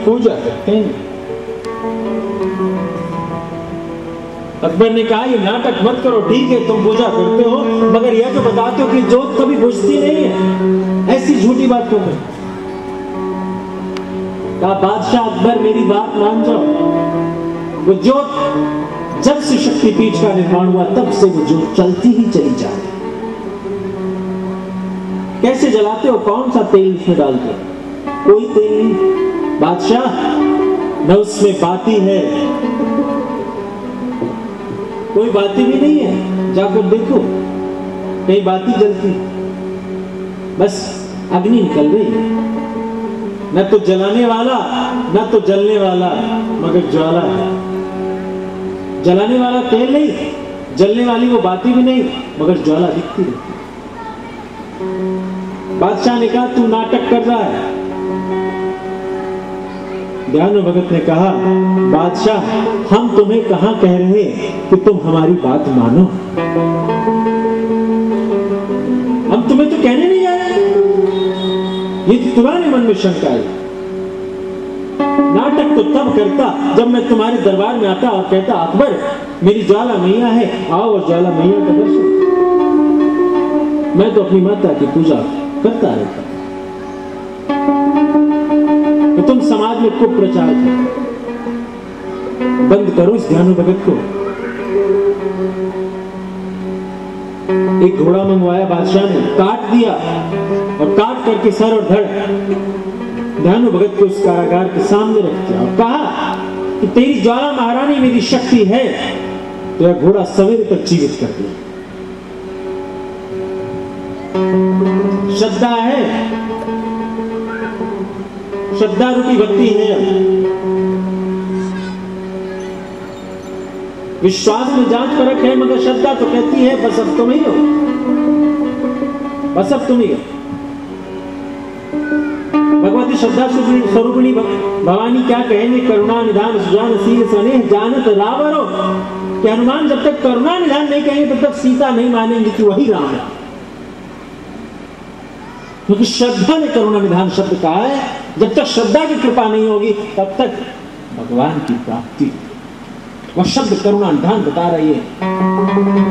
पूजा करते हैं। अकबर ने कहा ये नाटक मत करो, ठीक है तुम पूजा करते हो, मगर यह जो बताते हो कि जोत कभी बुझती नहीं है, ऐसी झूठी बात क्यों करते? कहा बादशाह अकबर मेरी बात मान जाओ, वो जोत जब से शक्तिपीठ का निर्माण हुआ तब से वो जोत चलती ही चली जा रही। कैसे जलाते हो, कौन सा तेल इसमें डालते हो? कोई तेल नहीं बादशाह, न उसमें बाती है, कोई बाती भी नहीं है, जाकर देखो कहीं बाती जलती, बस अग्नि निकल रही है, न तो जलाने वाला न तो जलने वाला, मगर ज्वाला है। जलाने वाला तेल नहीं, जलने वाली वो बाती भी नहीं, मगर ज्वाला दिखती रहती। बादशाह ने कहा तू नाटक कर रहा है। ध्यान भगत ने कहा बादशाह हम तुम्हें कहां कह रहे कि तुम हमारी बात मानो, हम तुम्हें तो कहने नहीं जा रहे, ये तो तुम्हारे मन में शंका है। नाटक तो तब करता जब मैं तुम्हारे दरबार में आता और कहता अकबर मेरी ज्वाला मैया है, आओ और ज्वाला मैया का दर्शन। मैं तो अपनी माता की पूजा करता रहता, तो तुम समाज में कुप्रचार करो, बंद करो इस ध्यान भगत को। एक घोड़ा मंगवाया बादशाह ने, काट दिया और काट करके सर और धड़ ध्यान भगत को उस कारागार के सामने रख दिया और कहा कि तेरी ज्वाला महारानी मेरी शक्ति है, तो यह घोड़ा सवेरे तक जीवित कर दिया। श्रद्धा है, श्रद्धा रूपी भक्ति है। विश्वास में जांच परख है, मगर श्रद्धा तो कहती है बस अब तुम ही हो, बस अब तुम ही हो। भगवती श्रद्धा स्वरूपिणी भवानी क्या कहेंगे, करुणा निधान सुजान शील स्नेह जानत रावरो, कि हनुमान जब तक करुणा निधान नहीं कहेंगे तब तक सीता नहीं मानेंगे कि वही राम है, क्योंकि श्रद्धा ने करुणा निधान शब्द कहा है। जब तक श्रद्धा की कृपा नहीं होगी तब तक भगवान की प्राप्ति, वह शब्द करुणा निधान बता रही है।